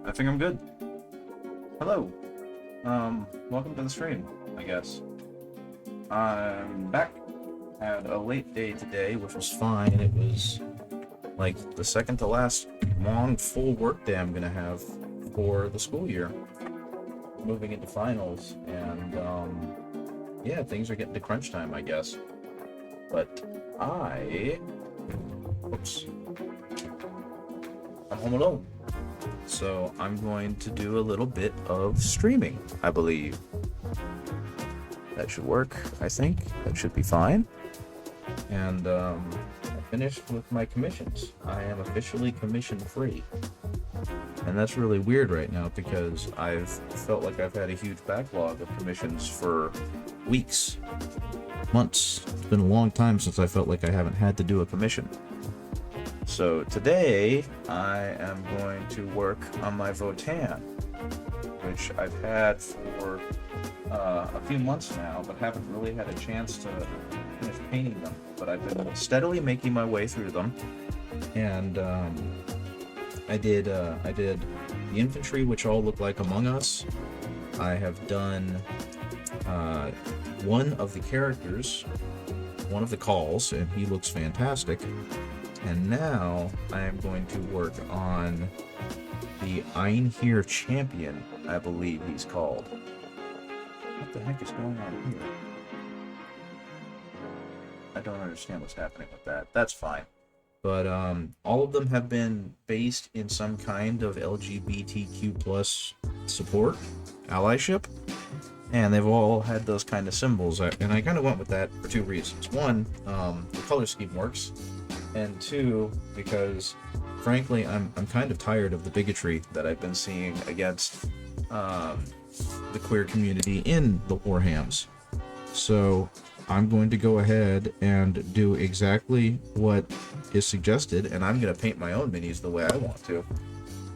I think I'm good. Hello. Welcome to the stream, I guess. I'm back. Had a late day today, which was fine. It was like the second to last long full work day I'm gonna have for the school year. Moving into finals, and yeah, things are getting to crunch time, I guess. But oops, I'm home alone. So I'm going to do a little bit of streaming, I believe. That should work, I think. That should be fine. And I finished with my commissions. I am officially commission free. And that's really weird right now because I've felt like I've had a huge backlog of commissions for weeks, months. It's been a long time since I felt like I haven't had to do a commission. So today I am going to work on my Votan, which I've had for a few months now, but haven't really had a chance to finish painting them. But I've been steadily making my way through them, and I did the infantry, which all look like Among Us. I have done one of the characters, one of the calls, and he looks fantastic. And now I am going to work on the Einherjar champion, I believe he's called. What the heck is going on here? I don't understand what's happening with that. That's fine. But all of them have been based in some kind of LGBTQ plus support, allyship, and they've all had those kind of symbols. And I kind of went with that for two reasons. One, the color scheme works. And two, because frankly, I'm kind of tired of the bigotry that I've been seeing against the queer community in the Warhams. So I'm going to go ahead and do exactly what is suggested, and I'm going to paint my own minis the way I want to,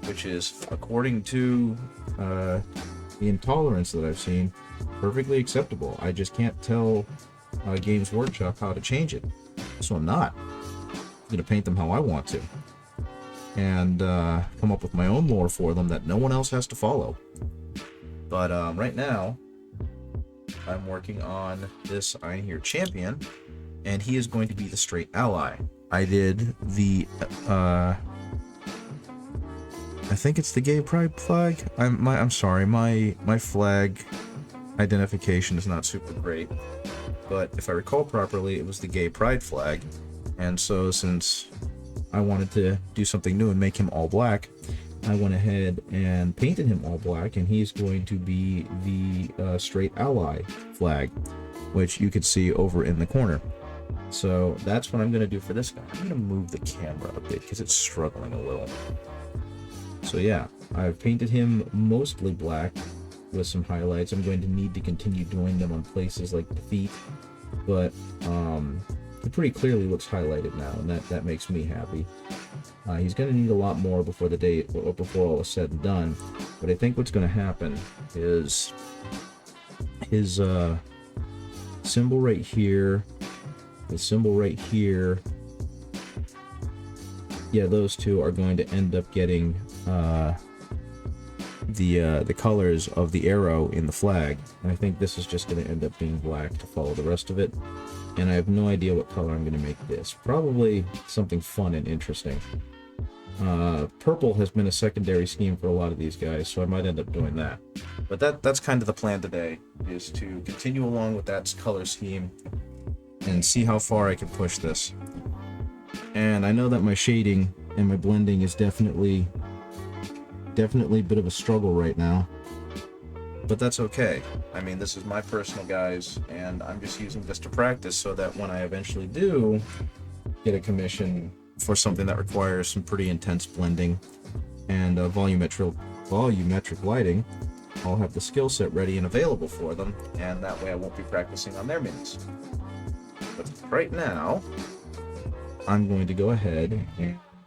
which is, according to the intolerance that I've seen, perfectly acceptable. I just can't tell Games Workshop how to change it, so I'm not. I'm going to paint them how I want to, and come up with my own lore for them that no one else has to follow. But right now, I'm working on this Einherjar champion, and he is going to be the straight ally. I did the, I think it's the gay pride flag. I'm sorry, my flag identification is not super great, but if I recall properly, it was the gay pride flag. And so since I wanted to do something new and make him all black, I went ahead and painted him all black, and he's going to be the straight ally flag, which you could see over in the corner. So that's what I'm going to do for this guy. I'm going to move the camera a bit because it's struggling a little. So yeah, I've painted him mostly black with some highlights. I'm going to need to continue doing them on places like the feet, but it pretty clearly looks highlighted now, and that makes me happy. He's going to need a lot more before the day, or before all is said and done. But I think what's going to happen is his symbol right here, the symbol right here. Yeah, those two are going to end up getting the colors of the arrow in the flag, and I think this is just going to end up being black to follow the rest of it. And I have no idea what color I'm going to make this. Probably something fun and interesting. Purple has been a secondary scheme for a lot of these guys, so I might end up doing that. But that's kind of the plan today, is to continue along with that color scheme and see how far I can push this. And I know that my shading and my blending is definitely a bit of a struggle right now. But that's okay. I mean, this is my personal guise, and I'm just using this to practice so that when I eventually do get a commission for something that requires some pretty intense blending and volumetric lighting, I'll have the skill set ready and available for them, and that way I won't be practicing on their minis. But right now, I'm going to go ahead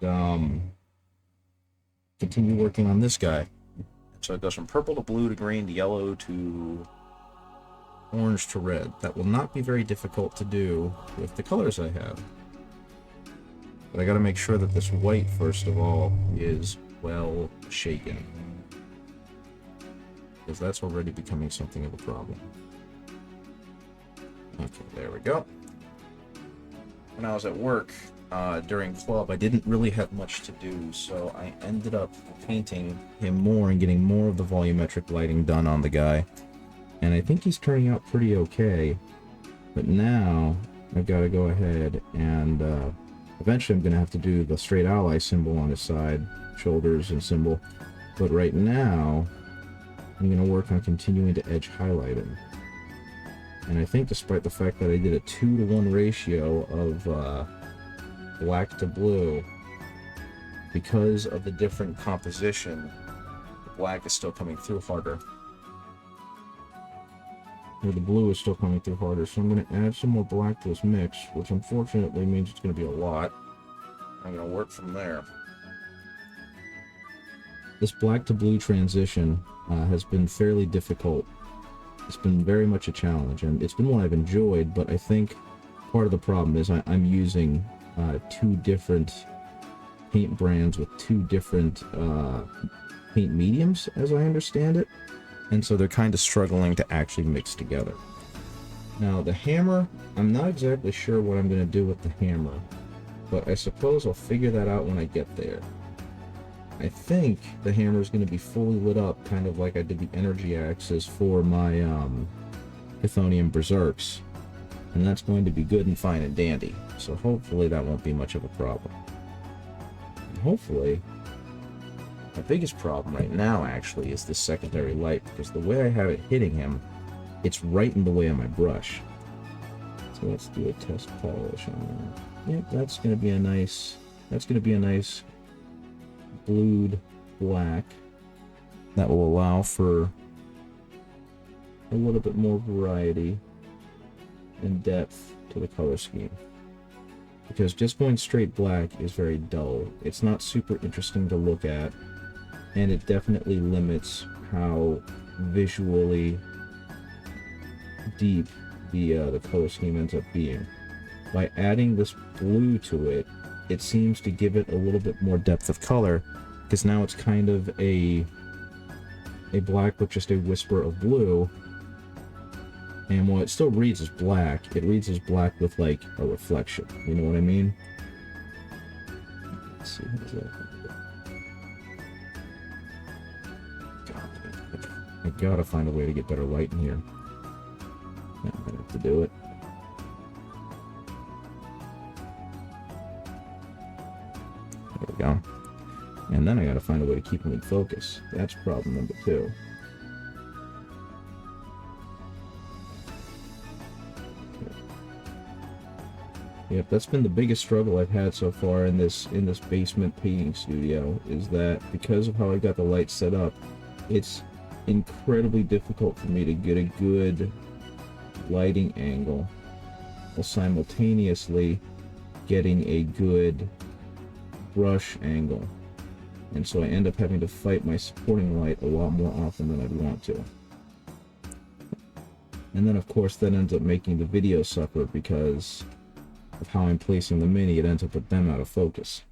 and continue working on this guy. So it goes from purple to blue to green to yellow to orange to red. That will not be very difficult to do with the colors I have. But I gotta make sure that this white, first of all, is well shaken. Because that's already becoming something of a problem. Okay, there we go. When I was at work during club, I didn't really have much to do, so I ended up painting him more and getting more of the volumetric lighting done on the guy. And I think he's turning out pretty okay. But now I've got to go ahead and eventually I'm going to have to do the straight ally symbol on his side, shoulders and symbol. But right now I'm going to work on continuing to edge highlight him. And I think despite the fact that I did a 2-to-1 ratio of black to blue, because of the different composition, the black is still coming through harder. Or the blue is still coming through harder, so I'm going to add some more black to this mix, which unfortunately means it's going to be a lot. I'm going to work from there. This black to blue transition has been fairly difficult. It's been very much a challenge, and it's been one I've enjoyed, but I think part of the problem is I'm using 2 different paint brands with 2 different paint mediums, as I understand it, and so they're kind of struggling to actually mix together. Now, the hammer, I'm not exactly sure what I'm going to do with the hammer, but I suppose I'll figure that out when I get there. I think the hammer is going to be fully lit up, kind of like I did the energy axis for my Chthonian Berserks. And that's going to be good and fine and dandy. So hopefully that won't be much of a problem. And hopefully, my biggest problem right now actually is this secondary light, because the way I have it hitting him, it's right in the way of my brush. So let's do a test polish on that. Yep, that's going to be a nice blued black that will allow for a little bit more variety and depth to the color scheme, because just going straight black is very dull. It's not super interesting to look at, and it definitely limits how visually deep the color scheme ends up being. By adding this blue to it, it seems to give it a little bit more depth of color, because now it's kind of a black with just a whisper of blue, and while it still reads as black, it reads as black with like a reflection, you know what I mean? Let's see, how's that? I gotta find a way to get better light in here. Yeah, I'm gonna have to do it. There we go. And then I gotta find a way to keep him in focus. That's problem number 2. Okay. Yep, that's been the biggest struggle I've had so far in this basement painting studio, is that because of how I got the lights set up, it's incredibly difficult for me to get a good lighting angle while simultaneously getting a good brush angle. And so I end up having to fight my supporting light a lot more often than I'd want to. And then of course that ends up making the video suffer, because of how I'm placing the mini, it ends up with them out of focus.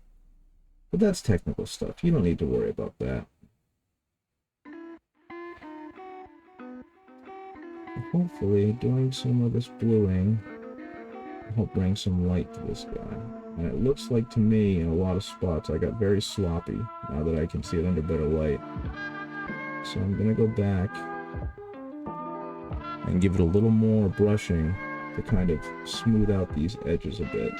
But that's technical stuff, you don't need to worry about that. Hopefully doing some of this bluing will help bring some light to this guy. And it looks like to me, in a lot of spots, I got very sloppy now that I can see it under better light. So I'm going to go back and give it a little more brushing to kind of smooth out these edges a bit.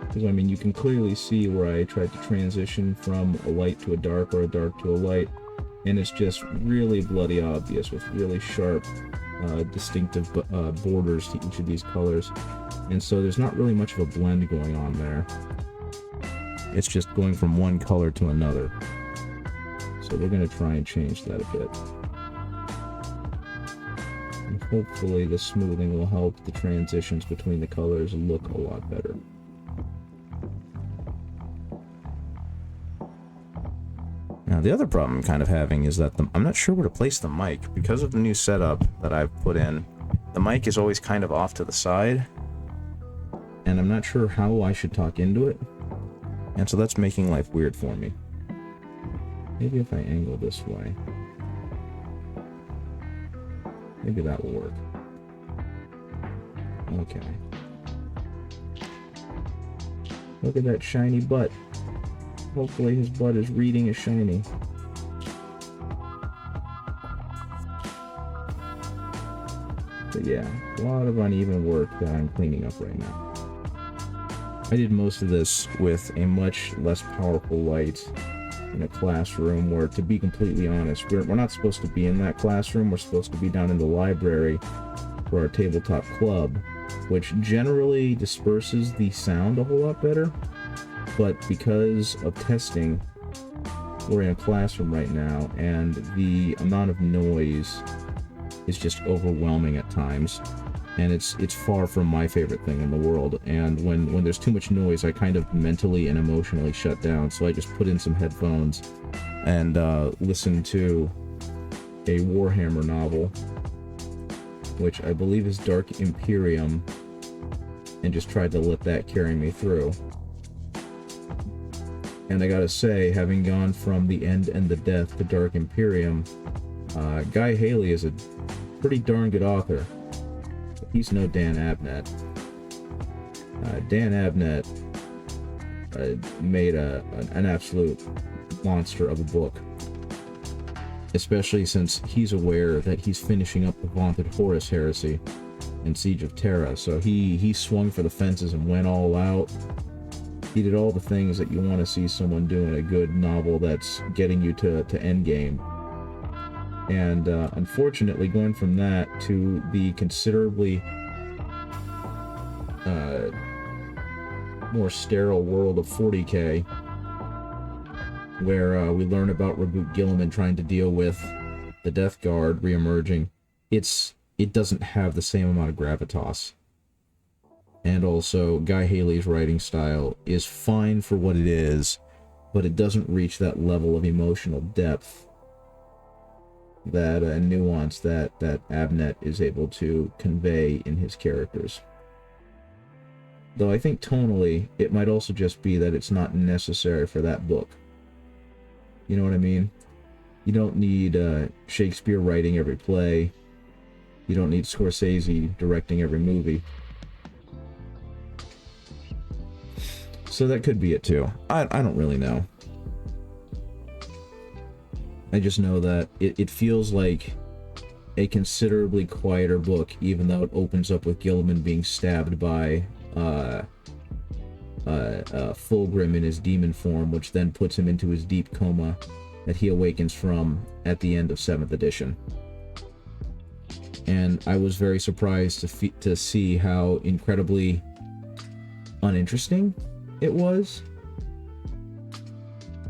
Because, I mean, you can clearly see where I tried to transition from a light to a dark or a dark to a light, and it's just really bloody obvious with really sharp distinctive borders to each of these colors, and so there's not really much of a blend going on there. It's just going from one color to another. So we're going to try and change that a bit. And hopefully the smoothing will help the transitions between the colors look a lot better. Now, the other problem I'm kind of having is that I'm not sure where to place the mic. Because of the new setup that I've put in, the mic is always kind of off to the side, and I'm not sure how I should talk into it. And so that's making life weird for me. Maybe if I angle this way. Maybe that will work. Okay. Look at that shiny butt. Hopefully his butt is reading as shiny. But yeah, a lot of uneven work that I'm cleaning up right now. I did most of this with a much less powerful light in a classroom where, to be completely honest, we're not supposed to be in that classroom. We're supposed to be down in the library for our tabletop club, which generally disperses the sound a whole lot better. But because of testing, we're in a classroom right now, and the amount of noise is just overwhelming at times. And it's far from my favorite thing in the world. And when there's too much noise, I kind of mentally and emotionally shut down. So I just put in some headphones and listen to a Warhammer novel, which I believe is Dark Imperium, and just tried to let that carry me through. And I gotta say, having gone from The End and the Death to Dark Imperium, Guy Haley is a pretty darn good author. He's no Dan Abnett. Dan Abnett made an absolute monster of a book. Especially since he's aware that he's finishing up the vaunted Horus heresy in Siege of Terra. So he swung for the fences and went all out. He did all the things that you want to see someone do in a good novel that's getting you to endgame. And unfortunately, going from that to the considerably more sterile world of 40k, where we learn about Reboot Gilliman trying to deal with the Death Guard re-emerging, it doesn't have the same amount of gravitas. And also, Guy Haley's writing style is fine for what it is, but it doesn't reach that level of emotional depth, that nuance that Abnett is able to convey in his characters. Though I think tonally, it might also just be that it's not necessary for that book. You know what I mean? You don't need Shakespeare writing every play. You don't need Scorsese directing every movie. So that could be it too. I don't really know. I just know that it feels like a considerably quieter book, even though it opens up with Gilliman being stabbed by Fulgrim in his demon form, which then puts him into his deep coma that he awakens from at the end of 7th edition. And I was very surprised to see how incredibly uninteresting it was.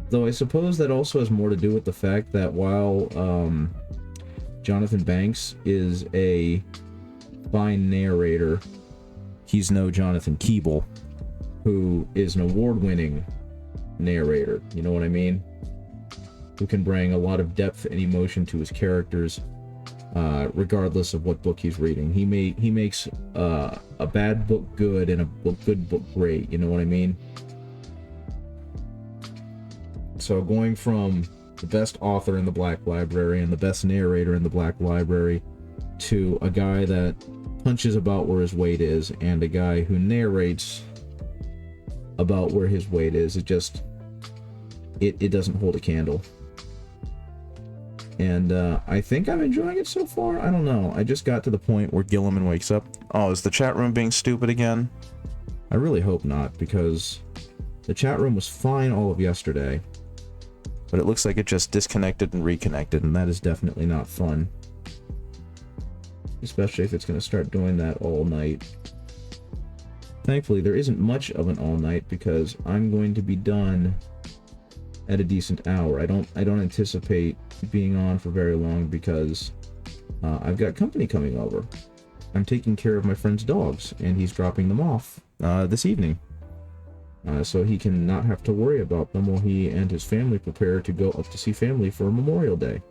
Though I suppose that also has more to do with the fact that while Jonathan Banks is a fine narrator, he's no Jonathan Keeble, who is an award-winning narrator, you know what I mean? Who can bring a lot of depth and emotion to his characters, regardless of what book he's reading. He makes a bad book good and a good book great, you know what I mean? So going from the best author in the Black Library and the best narrator in the Black Library to a guy that punches about where his weight is and a guy who narrates about where his weight is, it doesn't hold a candle. And I think I'm enjoying it so far. I don't know. I just got to the point where Gilliman wakes up. Oh, is the chat room being stupid again? I really hope not, because the chat room was fine all of yesterday. But it looks like it just disconnected and reconnected, and that is definitely not fun. Especially if it's going to start doing that all night. Thankfully, there isn't much of an all night, because I'm going to be done at a decent hour. I don't anticipate being on for very long, because I've got company coming over. I'm taking care of my friend's dogs, and he's dropping them off this evening. So he can not have to worry about them while he and his family prepare to go up to see family for Memorial Day.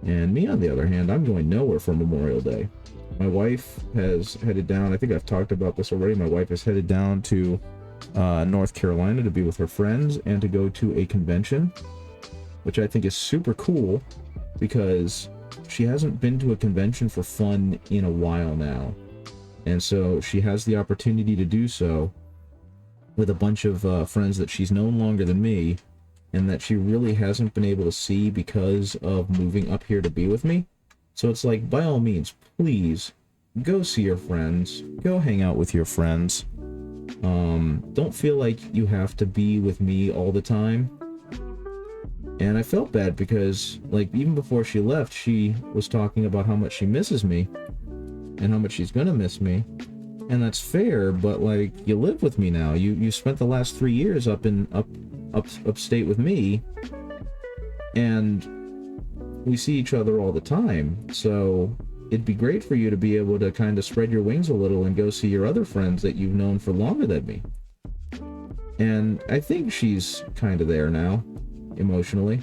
And me, on the other hand, I'm going nowhere for Memorial Day. My wife has headed down, I think I've talked about this already, my wife has headed down to North Carolina to be with her friends and to go to a convention, which I think is super cool because she hasn't been to a convention for fun in a while now. And so she has the opportunity to do so with a bunch of friends that she's known longer than me and that she really hasn't been able to see because of moving up here to be with me. So it's like, by all means, please go see your friends, go hang out with your friends. Don't feel like you have to be with me all the time. And I felt bad because, like, even before she left, she was talking about how much she misses me and how much she's gonna miss me. And that's fair, but, like, you live with me now. You spent the last 3 years upstate with me, and we see each other all the time. So it'd be great for you to be able to kind of spread your wings a little and go see your other friends that you've known for longer than me. And I think she's kind of there now, emotionally.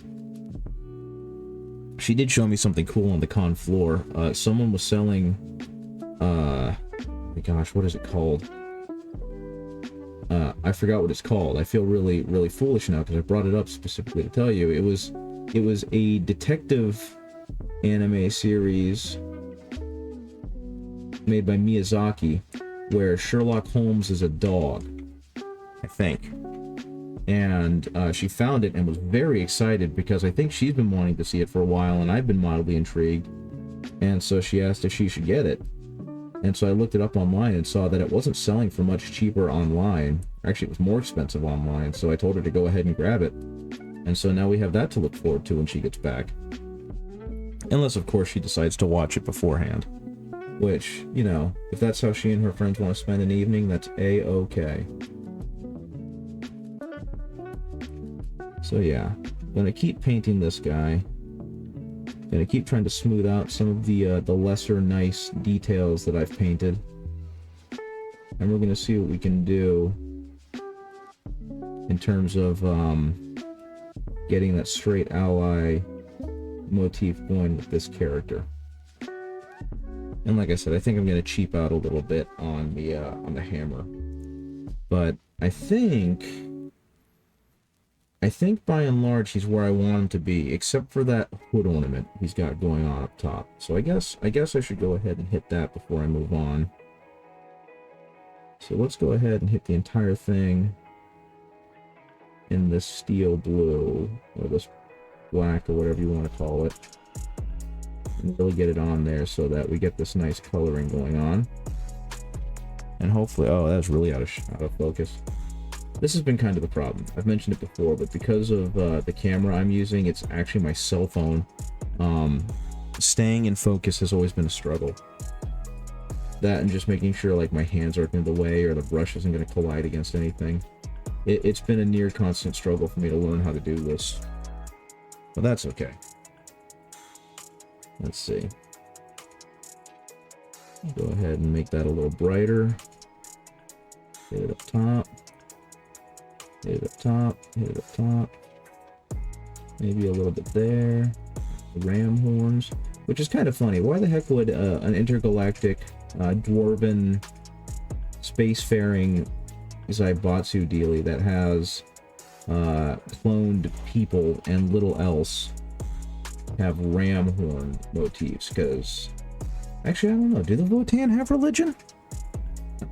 She did show me something cool on the con floor. Someone was selling, oh my gosh, what is it called? I forgot what it's called. I feel really, really foolish now because I brought it up specifically to tell you. It was a detective anime series made by Miyazaki, where Sherlock Holmes is a dog, I think. And she found it and was very excited because I think she's been wanting to see it for a while and I've been mildly intrigued. And so she asked if she should get it. And so I looked it up online and saw that it wasn't selling for much cheaper online. Actually, it was more expensive online, so I told her to go ahead and grab it. And so now we have that to look forward to when she gets back. Unless, of course, she decides to watch it beforehand. Which, you know, if that's how she and her friends want to spend an evening, that's A-okay. So yeah, I'm gonna keep painting this guy. Gonna keep trying to smooth out some of the lesser nice details that I've painted. And we're gonna see what we can do in terms of getting that straight ally motif going with this character. And like I said, I think I'm gonna cheap out a little bit on the hammer. But I think by and large he's where I want him to be, except for that hood ornament he's got going on up top. So I guess I should go ahead and hit that before I move on. So let's go ahead and hit the entire thing in this steel blue, or this black, or whatever you want to call it. And really get it on there so that we get this nice coloring going on. And hopefully, oh, that's really out of focus. This has been kind of the problem. I've mentioned it before, but because of the camera I'm using, it's actually my cell phone. Staying in focus has always been a struggle. That and just making sure like my hands aren't in the way or the brush isn't going to collide against anything. It's been a near constant struggle for me to learn how to do this. But that's okay. Let's see. Go ahead and make that a little brighter. Hit it up top. Hit it up top, hit it up top. Maybe a little bit there. The ram horns, which is kind of funny. Why the heck would an intergalactic dwarven spacefaring Zaibatsu dealie that has cloned people and little else have ram horn motifs? Because actually, I don't know. Do the Votan have religion?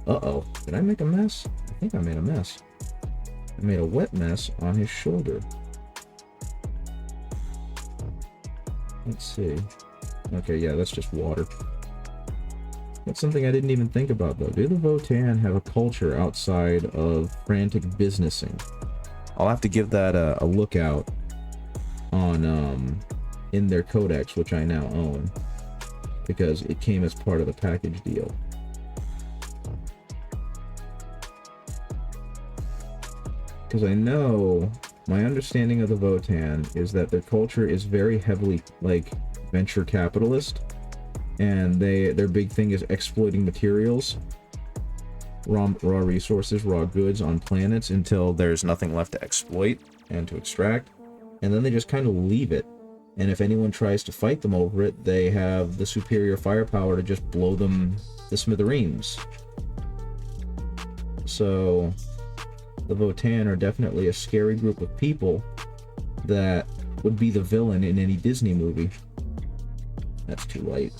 Uh-oh. Did I make a mess? I think I made a mess. I made a wet mess on his shoulder. Let's see. Okay, yeah, that's just water. That's something I didn't even think about, though. Do the Votan have a culture outside of frantic businessing? I'll have to give that a look out on, in their codex, which I now own, because it came as part of the package deal. Because I know, my understanding of the Votan is that their culture is very heavily, like, venture capitalist. And their big thing is exploiting materials, raw resources, raw goods on planets until there's nothing left to exploit and to extract. And then they just kind of leave it. And if anyone tries to fight them over it, they have the superior firepower to just blow them to smithereens. So the Votan are definitely a scary group of people that would be the villain in any Disney movie. That's too light.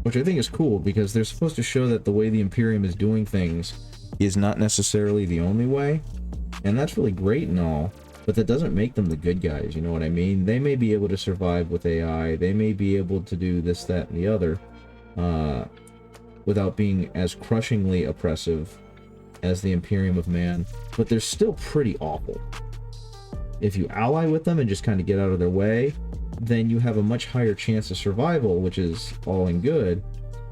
Which I think is cool, because they're supposed to show that the way the Imperium is doing things is not necessarily the only way. And that's really great and all, but that doesn't make them the good guys, you know what I mean? They may be able to survive with AI, they may be able to do this, that, and the other, without being as crushingly oppressive as the Imperium of Man, but they're still pretty awful. If you ally with them and just kind of get out of their way, then you have a much higher chance of survival, which is all and good.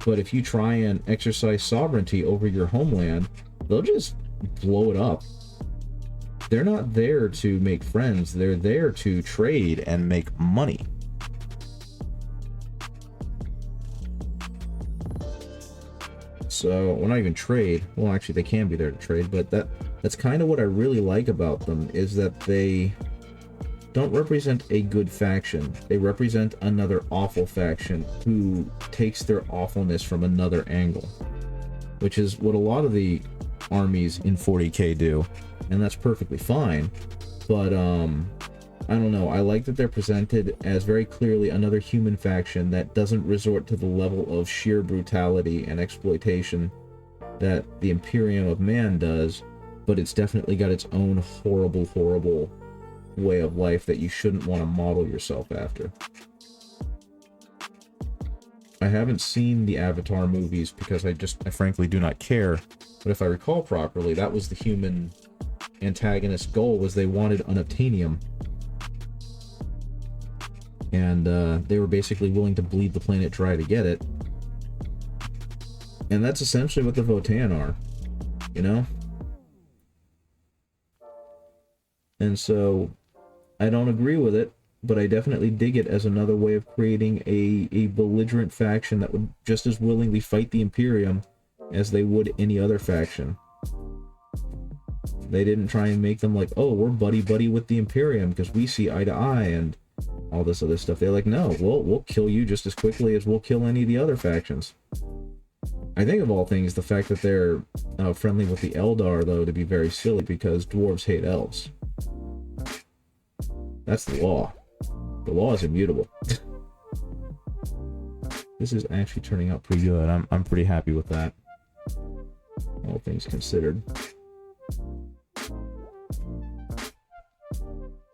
But if you try and exercise sovereignty over your homeland, they'll just blow it up. They're not there to make friends, they're there to trade and make money. So, well, not even trade. Well, actually, they can be there to trade, but that's kind of what I really like about them, is that they don't represent a good faction. They represent another awful faction who takes their awfulness from another angle, which is what a lot of the armies in 40k do, and that's perfectly fine. But I don't know, I like that they're presented as very clearly another human faction that doesn't resort to the level of sheer brutality and exploitation that the Imperium of Man does, but it's definitely got its own horrible way of life that you shouldn't want to model yourself after. I haven't seen the Avatar movies because I frankly do not care, but if I recall properly, that was the human antagonist's goal, was they wanted unobtainium. And they were basically willing to bleed the planet dry to get it. And that's essentially what the Votan are, you know? And so, I don't agree with it, but I definitely dig it as another way of creating a belligerent faction that would just as willingly fight the Imperium as they would any other faction. They didn't try and make them like, oh, we're buddy-buddy with the Imperium because we see eye to eye and all this other stuff. They're like, no, we'll kill you just as quickly as we'll kill any of the other factions. I think of all things, the fact that they're friendly with the Eldar, though, to be very silly, because dwarves hate elves. That's the law. The law is immutable. This is actually turning out pretty good. I'm pretty happy with that, all things considered.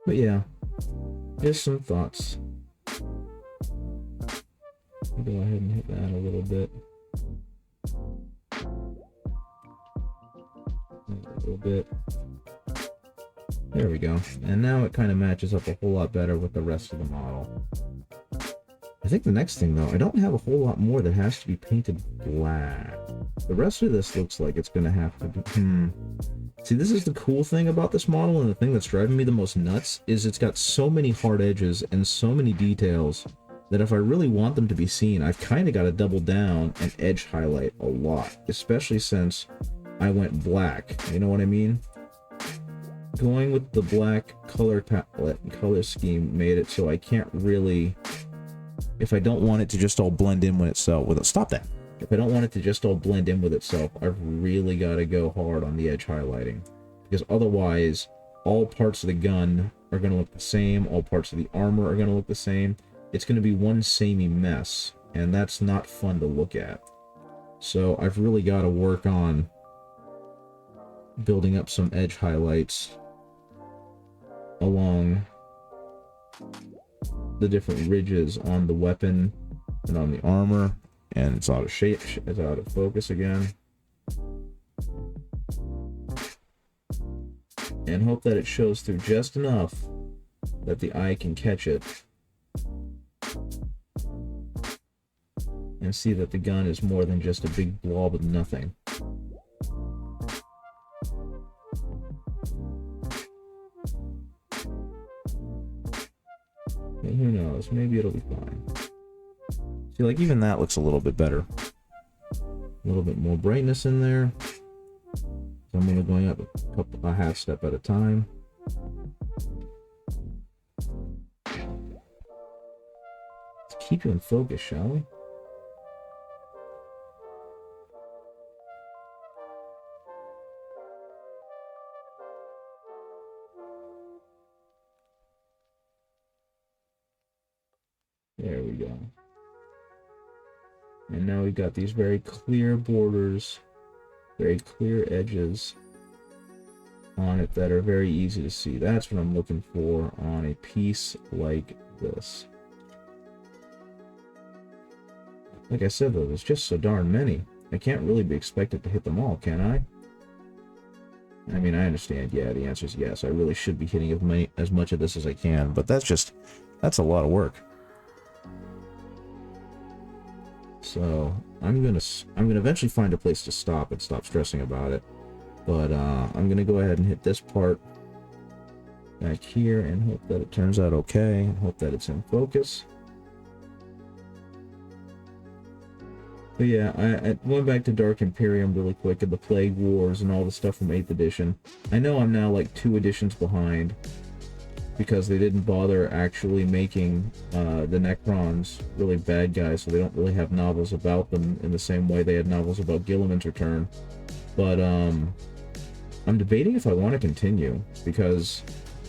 But yeah, just some thoughts. I'll go ahead and hit that a little bit. A little bit. There we go. And now it kind of matches up a whole lot better with the rest of the model. I think the next thing, though, I don't have a whole lot more that has to be painted black. The rest of this looks like it's going to have to be... See, this is the cool thing about this model, and the thing that's driving me the most nuts, is it's got so many hard edges and so many details that if I really want them to be seen, I've kind of got to double down and edge highlight a lot, especially since I went black. You know what I mean? Going with the black color palette and color scheme made it so I can't really... If I don't want it to just all blend in with itself... Stop that! If I don't want it to just all blend in with itself, I've really got to go hard on the edge highlighting. Because otherwise, all parts of the gun are going to look the same, all parts of the armor are going to look the same. It's going to be one samey mess, and that's not fun to look at. So I've really got to work on building up some edge highlights along the different ridges on the weapon and on the armor. And it's out of shape, it's out of focus again. And hope that it shows through just enough that the eye can catch it. And see that the gun is more than just a big blob of nothing. But who knows, maybe it'll be fine. See, like, even that looks a little bit better. A little bit more brightness in there. So I'm going to going up a half step at a time. Let's keep you in focus, shall we? There we go. And now we've got these very clear borders, very clear edges on it that are very easy to see. That's what I'm looking for on a piece like this. Like I said, though, there's just so darn many. I can't really be expected to hit them all, can I? I mean, I understand, yeah, the answer is yes. I really should be hitting as much of this as I can, but that's a lot of work. So, I'm gonna eventually find a place to stop and stop stressing about it. But, I'm gonna go ahead and hit this part back here and hope that it turns out okay, and hope that it's in focus. But yeah, I went back to Dark Imperium really quick and the Plague Wars and all the stuff from 8th edition. I know I'm now like 2 editions behind because they didn't bother actually making the Necrons really bad guys, so they don't really have novels about them in the same way they had novels about Gilliman's Return. But I'm debating if I want to continue because,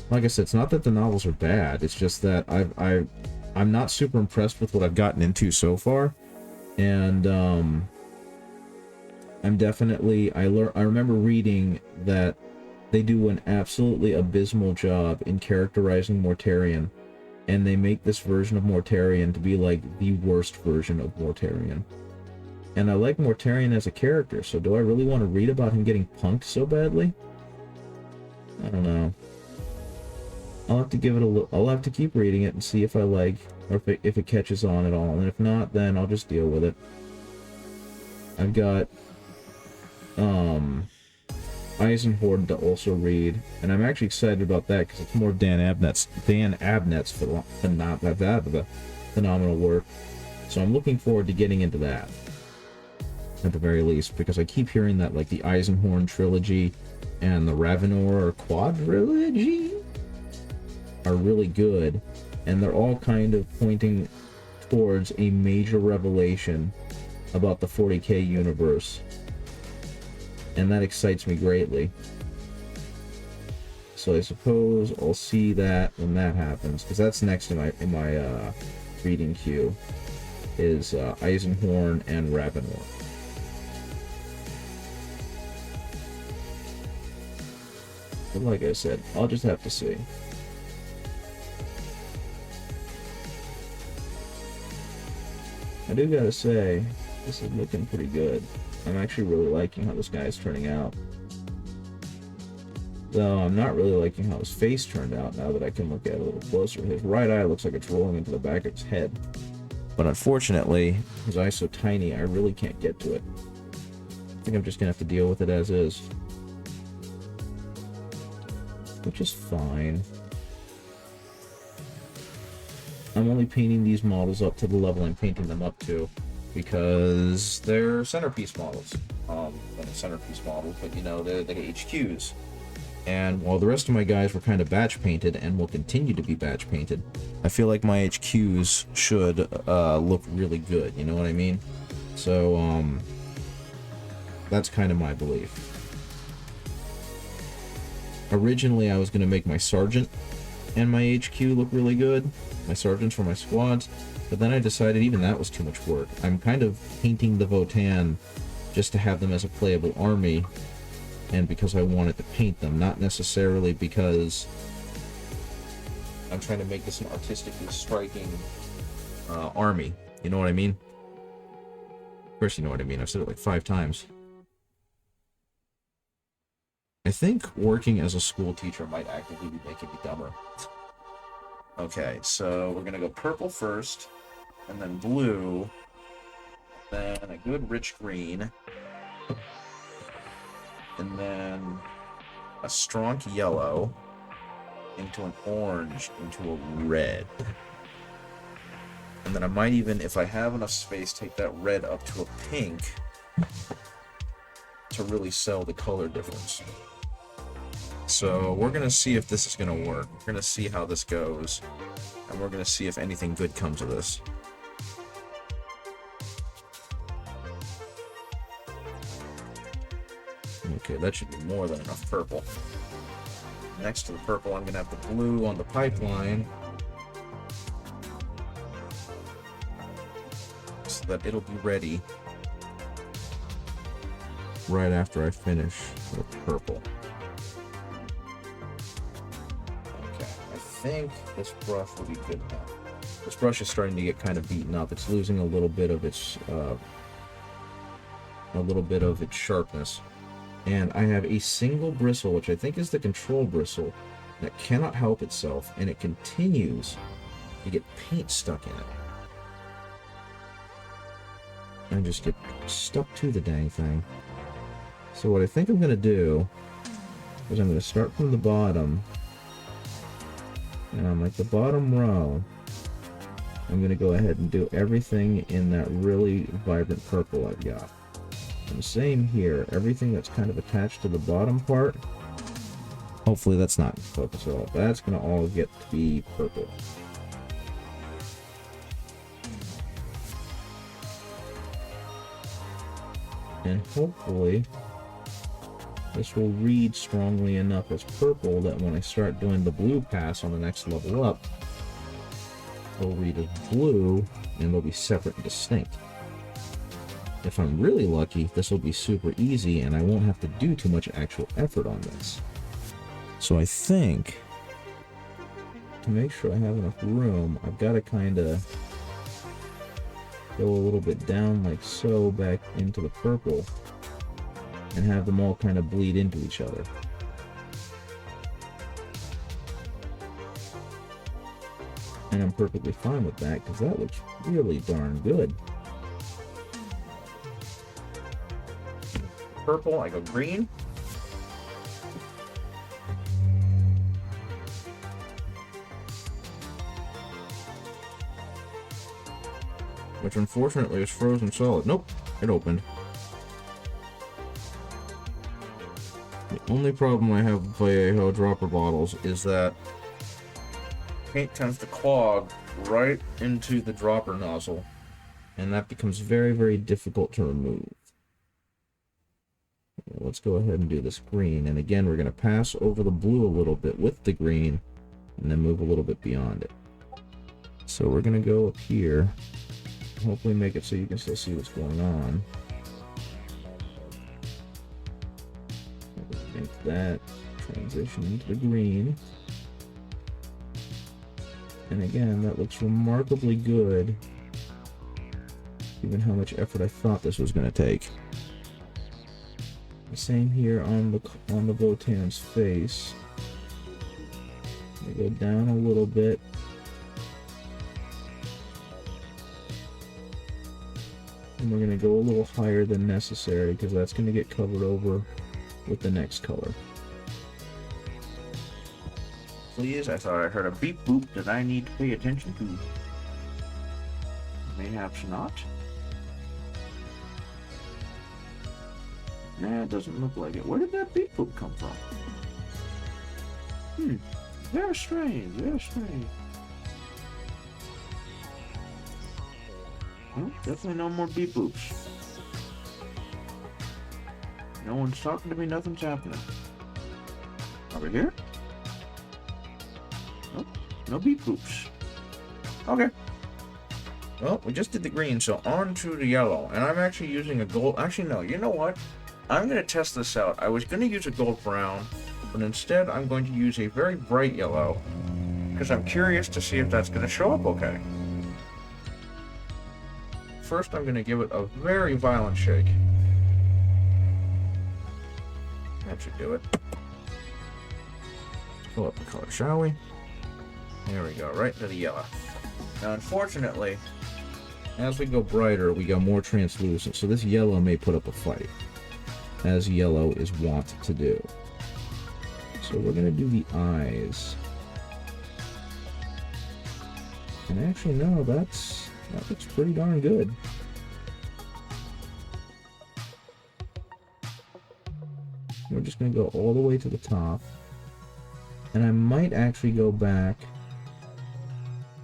like I said, it's not that the novels are bad. It's just that I'm not super impressed with what I've gotten into so far. And I'm definitely I remember reading that they do an absolutely abysmal job in characterizing Mortarion, and they make this version of Mortarion to be like the worst version of Mortarion. And I like Mortarion as a character, so do I really want to read about him getting punked so badly? I don't know. I'll have to give it a look. I'll have to keep reading it and see if I like, or if it catches on at all. And if not, then I'll just deal with it. I've got Eisenhorn to also read, and I'm actually excited about that because it's more Dan Abnett's phenomenal work. So I'm looking forward to getting into that at the very least, because I keep hearing that like the Eisenhorn trilogy and the Ravenor quadrilogy are really good, and they're all kind of pointing towards a major revelation about the 40k universe, and that excites me greatly. So I suppose I'll see that when that happens, because that's next in my reading queue is Eisenhorn and Ravenor. But like I said, I'll just have to see. I do gotta say, this is looking pretty good. I'm actually really liking how this guy is turning out. Though I'm not really liking how his face turned out now that I can look at it a little closer. His right eye looks like it's rolling into the back of his head. But unfortunately, his eye's so tiny, I really can't get to it. I think I'm just gonna have to deal with it as is. Which is fine. I'm only painting these models up to the level I'm painting them up to, because they're centerpiece models. Centerpiece models, but you know, they're HQs. And while the rest of my guys were kind of batch painted and will continue to be batch painted, I feel like my HQs should look really good, you know what I mean? So, that's kind of my belief. Originally, I was going to make my sergeant and my HQ look really good, my sergeants for my squads, but then I decided even that was too much work. I'm kind of painting the Votann just to have them as a playable army, and because I wanted to paint them, not necessarily because I'm trying to make this an artistically striking army. You know what I mean? Of course you know what I mean. I've said it like 5 times. I think working as a school teacher might actively be making me dumber. Okay, so we're gonna go purple first, and then blue, then a good rich green, and then a strong yellow, into an orange, into a red. And then I might even, if I have enough space, take that red up to a pink to really sell the color difference. So we're going to see if this is going to work. We're going to see how this goes, and we're going to see if anything good comes of this. Okay, that should be more than enough purple. Next to the purple, I'm going to have the blue on the pipeline. so that it'll be ready right after I finish with purple. Okay, I think this brush will be good now. This brush is starting to get kind of beaten up. It's losing a little bit of its sharpness. And I have a single bristle, which I think is the control bristle, that cannot help itself, and it continues to get paint stuck in it. And just get stuck to the dang thing. So what I think I'm going to do is I'm going to start from the bottom, and on like the bottom row, I'm going to go ahead and do everything in that really vibrant purple I've got. And same here, everything that's kind of attached to the bottom part, hopefully that's not in focus at all, that's going to all get to be purple. And hopefully this will read strongly enough as purple that when I start doing the blue pass on the next level up, it'll read as blue and they'll be separate and distinct. If I'm really lucky, this will be super easy and I won't have to do too much actual effort on this. So I think, to make sure I have enough room, I've got to kind of go a little bit down like so back into the purple and have them all kind of bleed into each other. And I'm perfectly fine with that because that looks really darn good. Purple, I go green. Which unfortunately is frozen solid. Nope, it opened. The only problem I have with Vallejo dropper bottles is that paint tends to clog right into the dropper nozzle, and that becomes very, very difficult to remove. Let's go ahead and do this green, and again we're going to pass over the blue a little bit with the green, and then move a little bit beyond it. So we're going to go up here. Hopefully make it so you can still see what's going on. Make that transition into the green. And again, that looks remarkably good, given how much effort I thought this was going to take. The same here on the Votan's face. Go down a little bit. And we're going to go a little higher than necessary because that's going to get covered over with the next color. Please, I thought I heard a beep boop that I need to pay attention to. Mayhaps not. Nah, it doesn't look like it. Where did that beep boop come from? Very strange, very strange. Well, definitely no more beep boops. No one's talking to me, nothing's happening. Over here? Nope, no beep boops. Okay. Well, we just did the green, so on to the yellow. And I'm actually using a gold... Actually, no, you know what? I'm going to test this out. I was going to use a gold brown, but instead I'm going to use a very bright yellow, because I'm curious to see if that's going to show up okay. First, I'm going to give it a very violent shake. That should do it. Let's pull up the color, shall we? There we go, right to the yellow. Now, unfortunately, as we go brighter, we go more translucent, so this yellow may put up a fight, as yellow is wont to do. So we're going to do the eyes. And actually, no, that looks pretty darn good. We're just going to go all the way to the top. And I might actually go back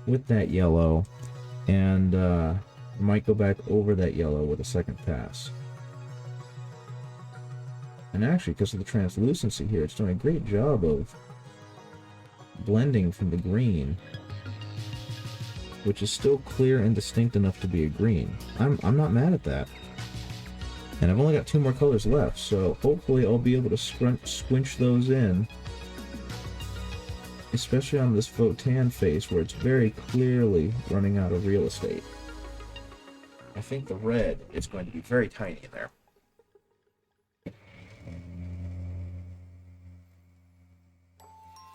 with that yellow and might go back over that yellow with a second pass. And actually, because of the translucency here, it's doing a great job of blending from the green which is still clear and distinct enough to be a green. I'm not mad at that. And I've only got 2 more colors left, so hopefully I'll be able to squinch those in. Especially on this Votan face, where it's very clearly running out of real estate. I think the red is going to be very tiny in there.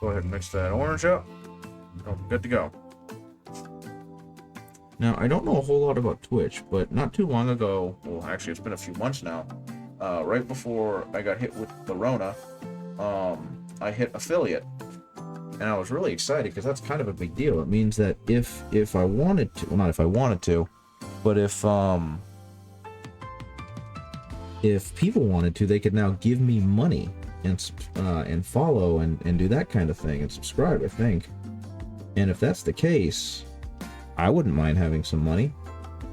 Go ahead and mix that orange up. Oh, good to go. Now, I don't know a whole lot about Twitch, but not too long ago, well, actually, it's been a few months now, right before I got hit with the Rona, I hit affiliate. And I was really excited because that's kind of a big deal. It means that if I wanted to, well, not if I wanted to, but if people wanted to, they could now give me money and follow and do that kind of thing and subscribe, I think. And if that's the case, I wouldn't mind having some money.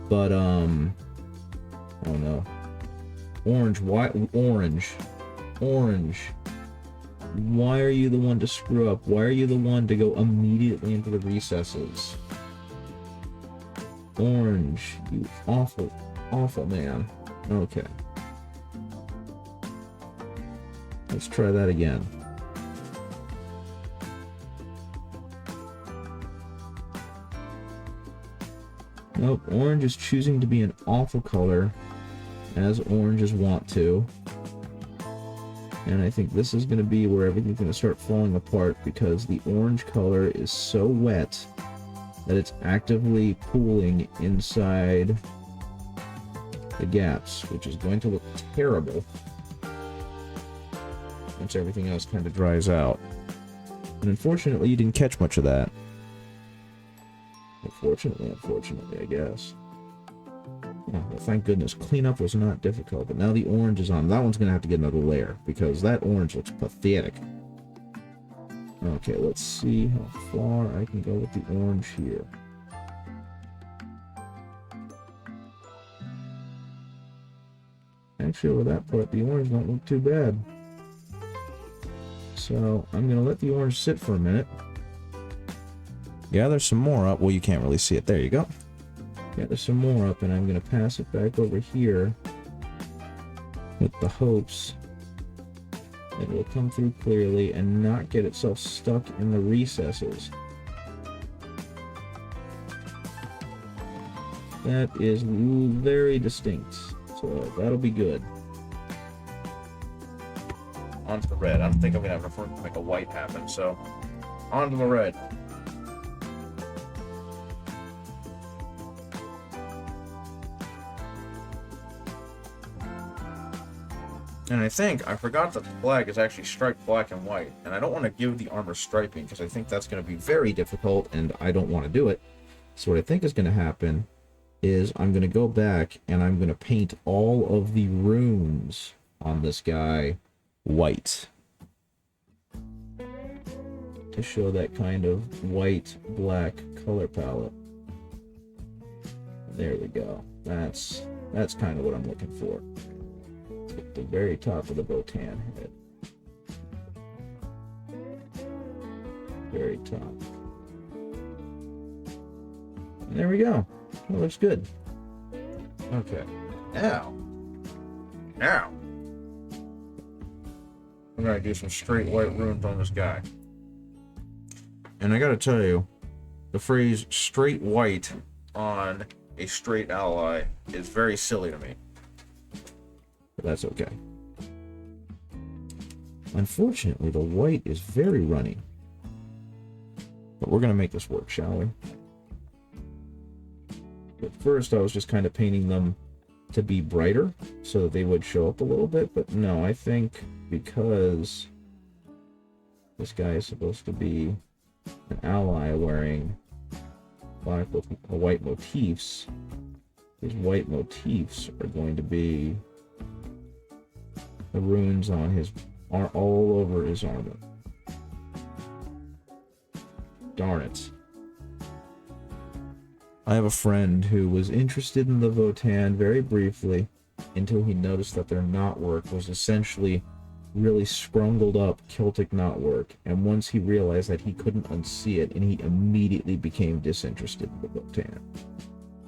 But oh no, orange. Why are you the one to screw up? Why are you the one to go immediately into the recesses? Orange, you awful, awful man. Okay. Let's try that again. Nope, orange is choosing to be an awful color, as oranges want to. And I think this is going to be where everything's going to start falling apart, because the orange color is so wet that it's actively pooling inside the gaps, which is going to look terrible once everything else kind of dries out. And unfortunately, you didn't catch much of that. Unfortunately, I guess. Oh, well, thank goodness. Cleanup was not difficult, but now the orange is on. That one's going to have to get another layer, because that orange looks pathetic. Okay, let's see how far I can go with the orange here. Actually, over that part, the orange don't look too bad. So, I'm going to let the orange sit for a minute. Gather some more up. Well, you can't really see it. There you go. Gather some more up, and I'm going to pass it back over here with the hopes that it will come through clearly and not get itself stuck in the recesses. That is very distinct, so that'll be good. Onto the red. I don't think I'm going to have enough room to make a white happen, so onto the red. And I think I forgot that the flag is actually striped black and white, and I don't want to give the armor striping because I think that's going to be very difficult and I don't want to do it. So what I think is going to happen is I'm going to go back and I'm going to paint all of the runes on this guy white to show that kind of white-black color palette. There we go. That's kind of what I'm looking for. At the very top of the Votan head. Very top. And there we go. That looks good. Okay. Now. I'm gonna do some straight white runes on this guy. And I gotta tell you, the phrase straight white on a straight ally is very silly to me. But that's okay. Unfortunately, the white is very runny. But we're going to make this work, shall we? At first, I was just kind of painting them to be brighter, so that they would show up a little bit. But no, I think because this guy is supposed to be an ally wearing white motifs, these white motifs are going to be the runes on his are all over his armor. Darn it. I have a friend who was interested in the Votan very briefly until he noticed that their knot work was essentially really sprungled up Celtic knotwork, and once he realized that he couldn't unsee it, and he immediately became disinterested in the book tan.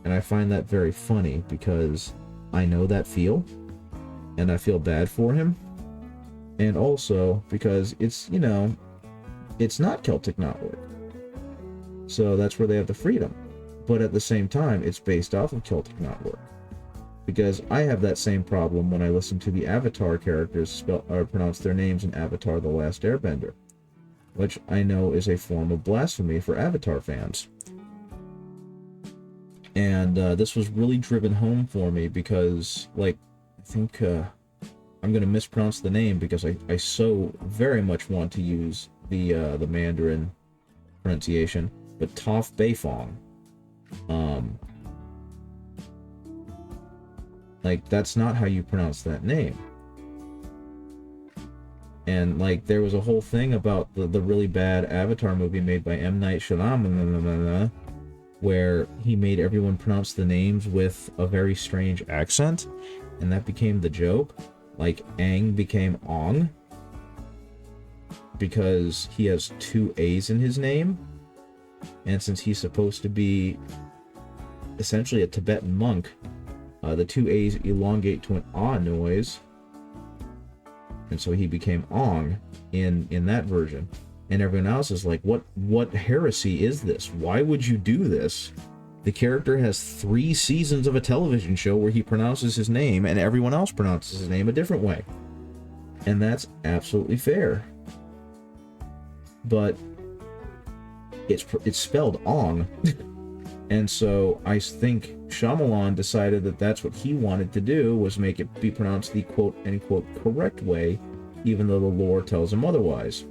And I find that very funny because I know that feel, and I feel bad for him, and also because it's, you know, it's not Celtic knotwork. So that's where they have the freedom. But at the same time, it's based off of Celtic knotwork. Because I have that same problem when I listen to the Avatar characters pronounce their names in Avatar: The Last Airbender, which I know is a form of blasphemy for Avatar fans. And this was really driven home for me because, like, I think I'm going to mispronounce the name because I so very much want to use the Mandarin pronunciation, but Toph Beifong. Like, that's not how you pronounce that name. And, like, there was a whole thing about the really bad Avatar movie made by M. Night Shyamalan, where he made everyone pronounce the names with a very strange accent, and that became the joke. Like, Aang became Ong, because he has two A's in his name, and since he's supposed to be essentially a Tibetan monk, the two A's elongate to an ah noise, and so he became Ong in that version. And everyone else is like, what heresy is this? Why would you do this? The character has 3 seasons of a television show where he pronounces his name, and everyone else pronounces his name a different way. And that's absolutely fair. But it's spelled Ong. And so I think Shyamalan decided that that's what he wanted to do, was make it be pronounced the quote-unquote correct way, even though the lore tells him otherwise.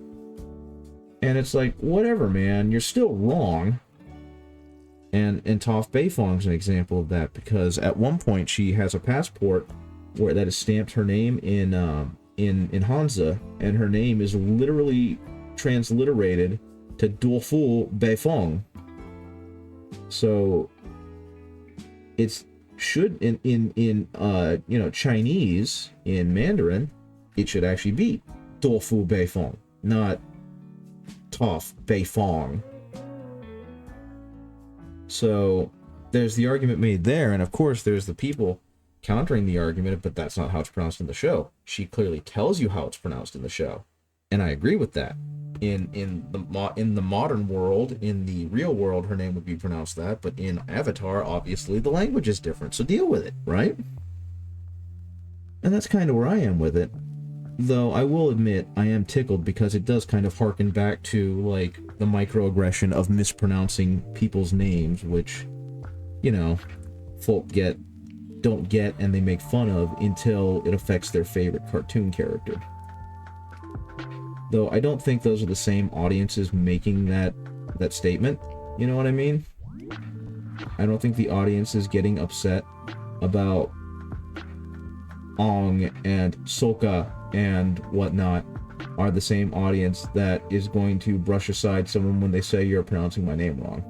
And it's like, whatever, man, you're still wrong. And Toph Beifong's an example of that, because at one point she has a passport where that is stamped her name in Hansa, and her name is literally transliterated to Duofu Beifong. So it's should in Chinese, in Mandarin, it should actually be Duofu Beifong, not Toph Beifong. So there's the argument made there, and of course there's the people countering the argument, but that's not how it's pronounced in the show. She clearly tells you how it's pronounced in the show, and I agree with that. In the modern world, in the real world, her name would be pronounced that, but in Avatar, obviously, the language is different, so deal with it, right? And that's kind of where I am with it. Though I will admit, I am tickled because it does kind of harken back to, like, the microaggression of mispronouncing people's names, which, you know, folk don't get and they make fun of until it affects their favorite cartoon character. Though I don't think those are the same audiences making that statement. You know what I mean? I don't think the audience is getting upset about Ong and Sokka and whatnot are the same audience that is going to brush aside someone when they say you're pronouncing my name wrong.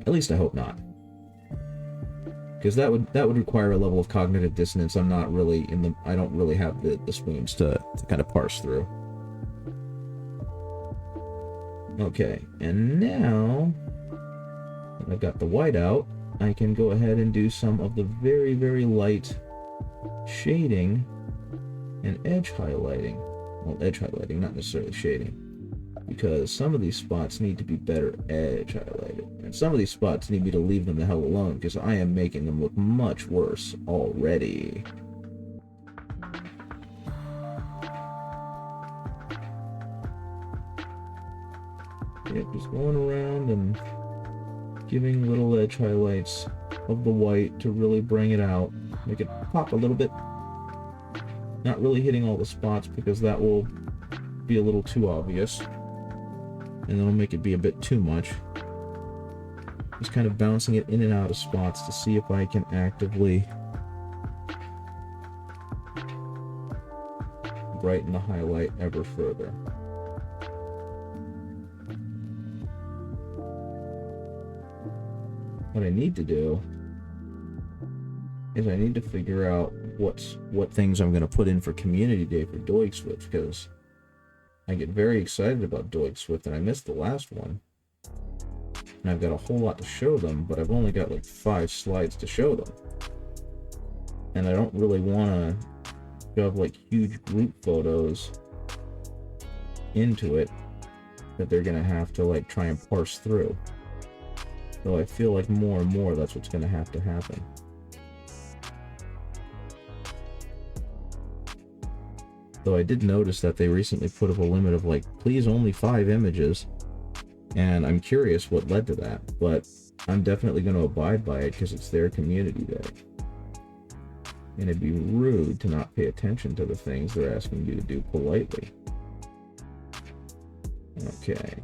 At least I hope not. Because that would require a level of cognitive dissonance I don't really have the spoons to kind of parse through. Okay, and now that I've got the white out, I can go ahead and do some of the very, very light shading and edge highlighting. Well, edge highlighting, not necessarily shading. Because some of these spots need to be better edge highlighted. And some of these spots need me to leave them the hell alone, because I am making them look much worse already. Yep, just going around and giving little edge highlights of the white to really bring it out. Make it pop a little bit. Not really hitting all the spots, because that will be a little too obvious. And that'll make it be a bit too much. Just kind of bouncing it in and out of spots to see if I can actively brighten the highlight ever further. What I need to do is I need to figure out what things I'm going to put in for Community Day for Doig Swift, because I get very excited about Doig Swift, and I missed the last one. And I've got a whole lot to show them, but I've only got like 5 slides to show them. And I don't really want to shove like huge group photos into it that they're going to have to like try and parse through. So I feel like more and more that's what's going to happen. Though I did notice that they recently put up a limit of like, please only 5 images. And I'm curious what led to that, but I'm definitely going to abide by it because it's their community day. And it'd be rude to not pay attention to the things they're asking you to do politely. Okay.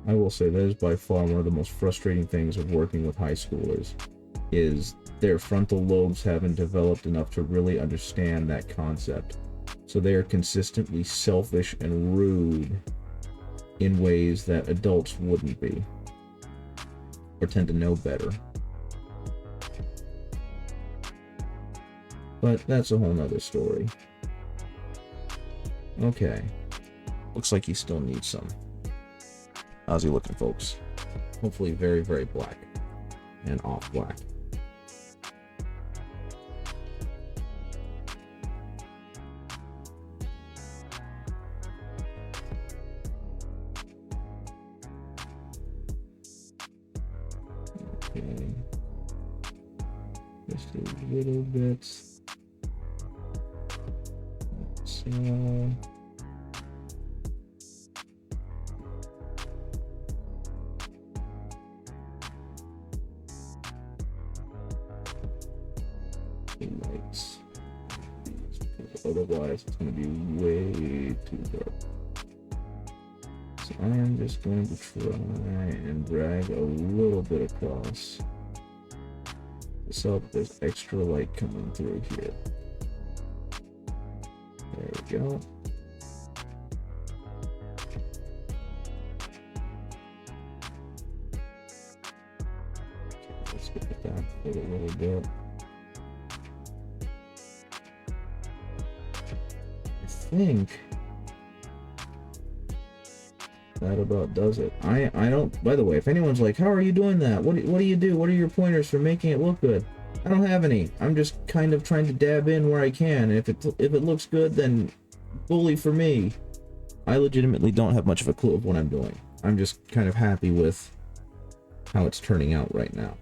I will say that is by far one of the most frustrating things of working with high schoolers, is their frontal lobes haven't developed enough to really understand that concept. So they are consistently selfish and rude in ways that adults wouldn't be, or tend to know better. But that's a whole nother story. Okay. Looks like he still needs some. How's he looking, folks? Hopefully very, very black. And off black. Okay. Just a little bit. So lights. Otherwise it's going to be way too dark. So I am just going to try and drag a little bit across so that there's extra light coming through here. There we go. Okay, let's get it back a little bit. I think that about does it. I don't, by the way, if anyone's like, how are you doing that? What do you do? What are your pointers for making it look good? I don't have any. I'm just kind of trying to dab in where I can. If it looks good, then bully for me. I legitimately don't have much of a clue of what I'm doing. I'm just kind of happy with how it's turning out right now.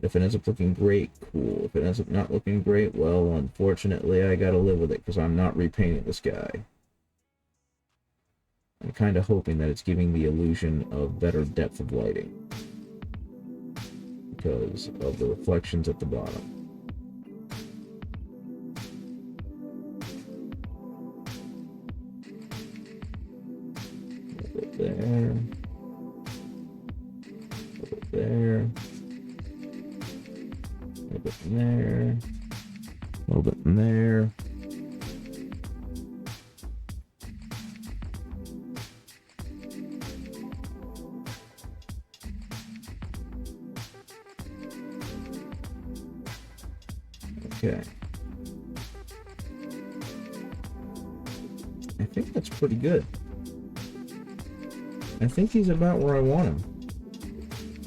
If it ends up looking great, cool. If it ends up not looking great, well, unfortunately, I gotta live with it because I'm not repainting this guy. I'm kind of hoping that it's giving the illusion of better depth of lighting because of the reflections at the bottom. A little bit there. A little bit there. A little bit in there. A little bit in there. Okay. I think that's pretty good. I think he's about where I want him.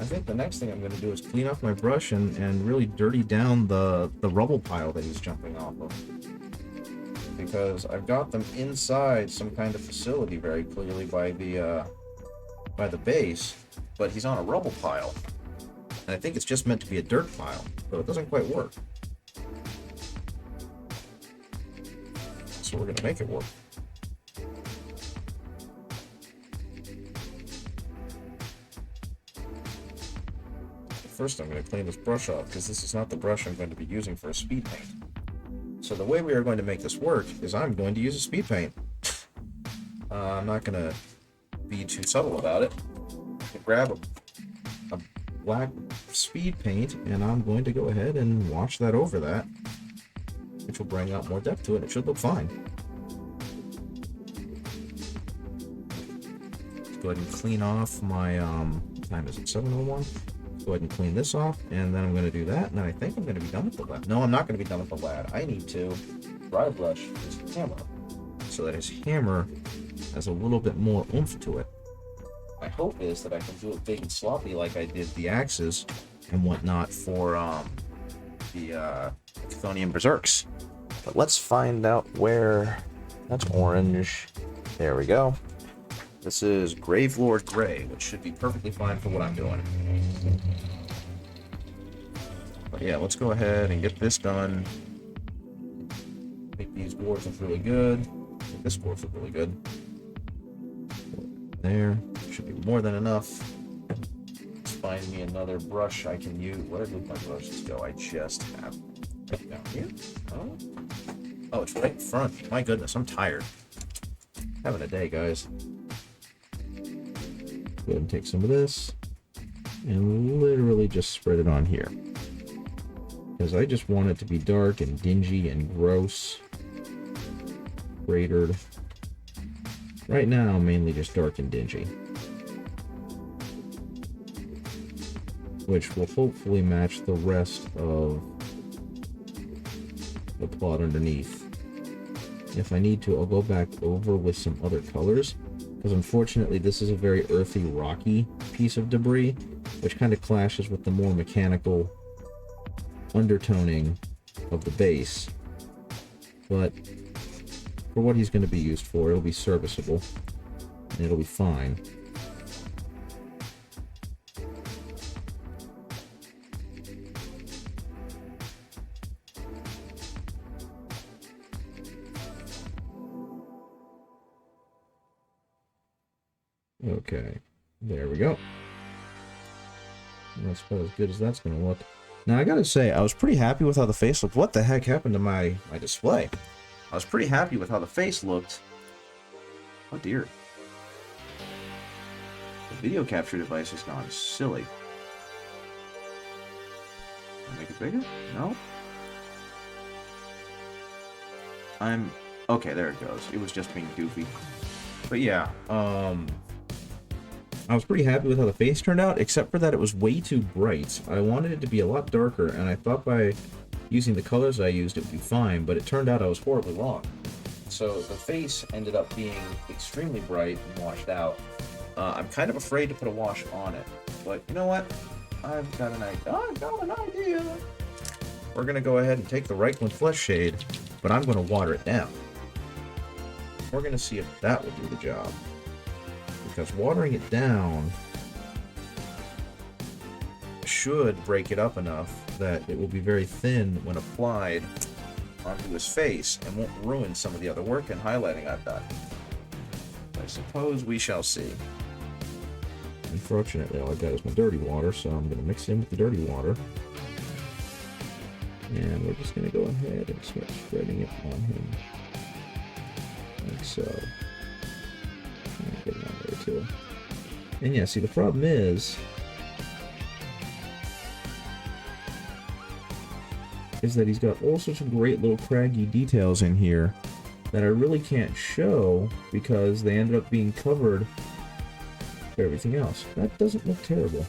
I think the next thing I'm going to do is clean off my brush and really dirty down the rubble pile that he's jumping off of. Because I've got them inside some kind of facility very clearly by the base, but he's on a rubble pile. And I think it's just meant to be a dirt pile, so it doesn't quite work. So we're going to make it work. First, I'm going to clean this brush off because this is not the brush I'm going to be using for a speed paint. So the way we are going to make this work is I'm going to use a speed paint. I'm not going to be too subtle about it. Grab a black speed paint and I'm going to go ahead and wash that over that, which will bring out more depth to it. It should look fine. Let's go ahead and clean off my, what time is it, 7:01? Go ahead and clean this off, and then I'm going to do that, and then I think I'm going to be done with the lad. No, I'm not going to be done with the lad. I need to dry brush his hammer, so that his hammer has a little bit more oomph to it. My hope is that I can do it big and sloppy like I did the axes and whatnot for the Chthonian Berserks. But let's find out where... That's orange. There we go. This is Gravelord Gray, which should be perfectly fine for what I'm doing. But yeah, let's go ahead and get this done. Make these dwarves look really good. Make this dwarf look really good. There. Should be more than enough. Let's find me another brush I can use. Where did my brushes go? I just have it down here. Oh, it's right in front. My goodness, I'm tired. Having a day, guys. Go ahead and take some of this and literally just spread it on here. Because I just want it to be dark and dingy and gross. Cratered. Right now, mainly just dark and dingy. Which will hopefully match the rest of the plot underneath. If I need to, I'll go back over with some other colors. Because unfortunately, this is a very earthy, rocky piece of debris, which kind of clashes with the more mechanical undertoning of the base. But for what he's going to be used for, it'll be serviceable. And it'll be fine. Okay, there we go. That's about as good as that's going to look. Now, I gotta say, I was pretty happy with how the face looked. What the heck happened to my display? I was pretty happy with how the face looked. Oh dear. The video capture device has gone silly. Can I make it bigger? No? Okay, there it goes. It was just being goofy. But yeah, I was pretty happy with how the face turned out, except for that it was way too bright. I wanted it to be a lot darker, and I thought by using the colors I used it would be fine, but it turned out I was horribly wrong. So the face ended up being extremely bright and washed out. I'm kind of afraid to put a wash on it, but you know what? I've got an idea. We're going to go ahead and take the Reichland Flesh Shade, but I'm going to water it down. We're going to see if that will do the job. Because watering it down should break it up enough that it will be very thin when applied onto his face and won't ruin some of the other work and highlighting I've done. I suppose we shall see. Unfortunately, all I've got is my dirty water, so I'm going to mix it in with the dirty water. And we're just going to go ahead and start spreading it on him. Like so. Get it on there too. And yeah, see, the problem is that he's got all sorts of great little craggy details in here that I really can't show because they ended up being covered by everything else. That doesn't look terrible.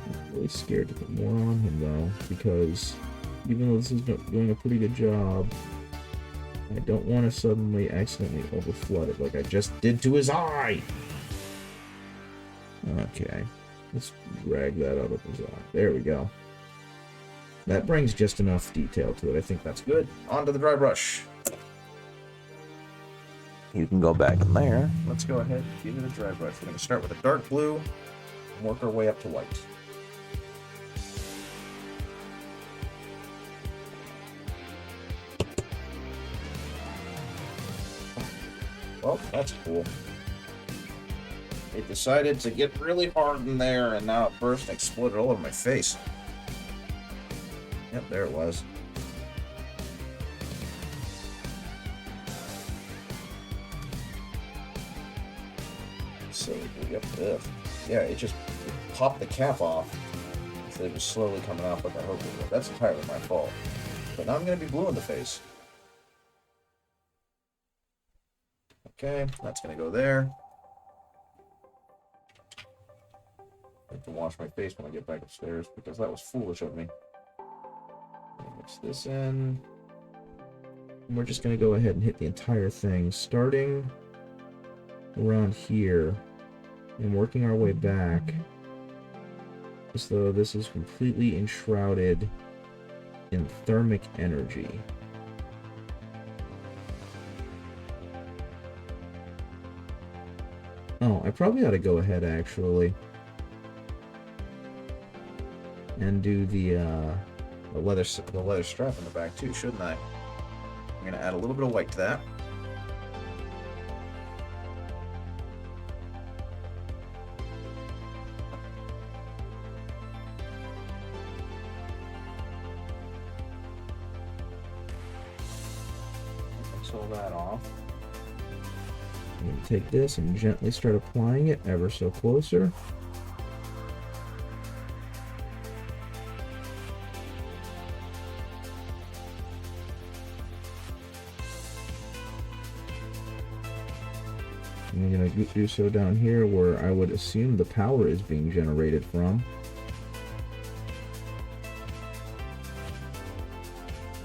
I'm really scared to put more on him though, because even though this is doing a pretty good job, I don't want to suddenly accidentally overflood it like I just did to his eye! Okay. Let's drag that out of his eye. There we go. That brings just enough detail to it. I think that's good. On to the dry brush. You can go back in there. Let's go ahead and give it a dry brush. We're going to start with a dark blue and work our way up to white. Well, that's cool. It decided to get really hard in there, and now it burst and exploded all over my face. Yep, there it was. So, yep, yeah, it just popped the cap off. So it was slowly coming off like I hoped it would. That's entirely my fault. But now I'm going to be blue in the face. Okay, that's going to go there. have to wash my face when I get back upstairs because that was foolish of me. Mix this in. And we're just going to go ahead and hit the entire thing, starting around here and working our way back as though this is completely enshrouded in thermic energy. Oh, I probably ought to go ahead, actually, and do the leather strap in the back, too, shouldn't I? I'm going to add a little bit of white to that. All that off. I'm going to take this and gently start applying it ever so closer. I'm going to do so down here where I would assume the power is being generated from.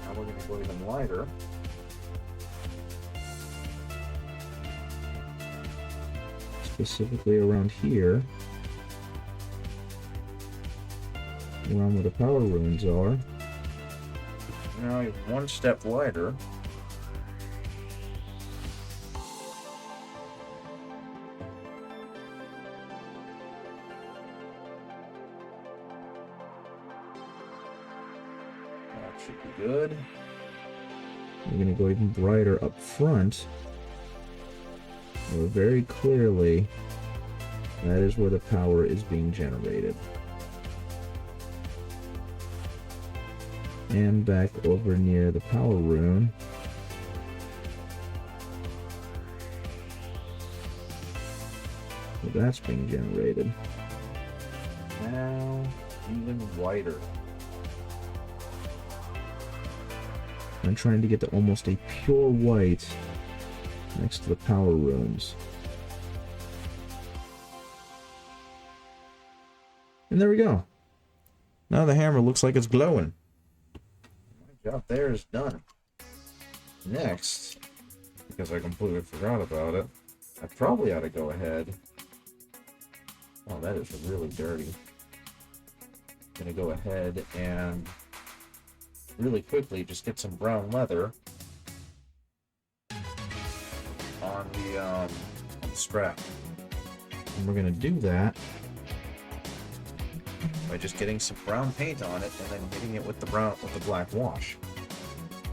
Now we're going to go even lighter. Specifically around here, around where the power runes are. Now one step lighter. That should be good. We're going to go even brighter up front. Where very clearly, that is where the power is being generated. And back over near the power rune. Where that's being generated. Now, even whiter. I'm trying to get to almost a pure white next to the power runes. And there we go. Now the hammer looks like it's glowing. My job there is done. Next, because I completely forgot about it, I probably ought to go ahead. Oh, that is really dirty. I'm gonna go ahead and really quickly just get some brown leather on the strap. And we're going to do that by just getting some brown paint on it and then hitting it with the black wash.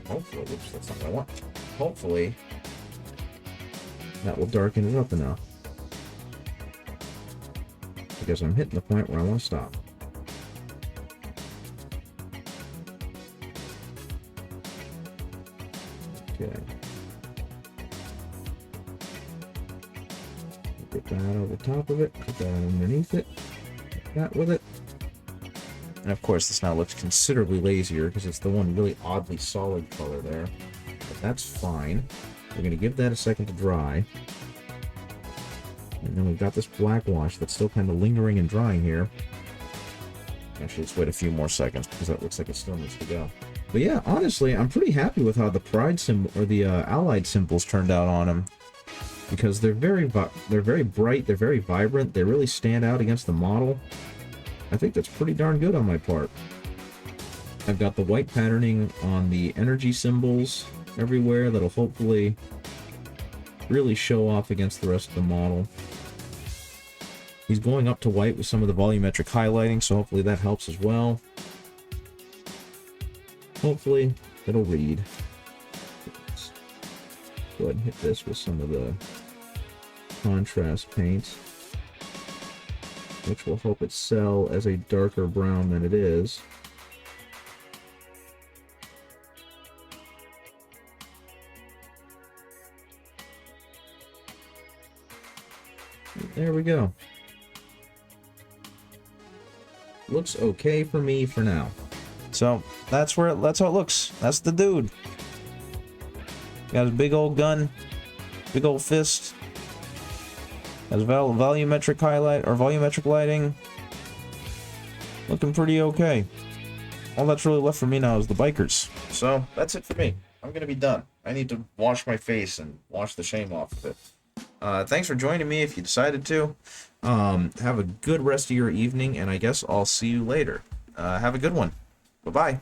Hopefully, oops, that's not what I want. Hopefully, that will darken it up enough. Because I'm hitting the point where I want to stop. Okay. Put that over top of it, put that underneath it, put that with it. And of course this now looks considerably lazier because it's the one really oddly solid color there. But that's fine. We're going to give that a second to dry. And then we've got this black wash that's still kind of lingering and drying here. Actually, let's wait a few more seconds because that looks like it still needs to go. But yeah, honestly, I'm pretty happy with how the pride symbol or the allied symbols turned out on him. Because they're very bright, they're very vibrant, they really stand out against the model. I think that's pretty darn good on my part. I've got the white patterning on the energy symbols everywhere that'll hopefully really show off against the rest of the model. He's going up to white with some of the volumetric highlighting, so hopefully that helps as well. Hopefully it'll read. Let's go ahead and hit this with some of the contrast paint, which will hope it sell as a darker brown than it is. There we go. Looks okay for me for now. So that's how it looks. That's the dude. Got his big old gun, big old fist. Has volumetric highlight or volumetric lighting. looking pretty okay. All that's really left for me now is the bikers. So that's it for me. I'm gonna be done. I need to wash my face and wash the shame off of it. Thanks for joining me if you decided to. Have a good rest of your evening, and I guess I'll see you later. Have a good one. Bye-bye.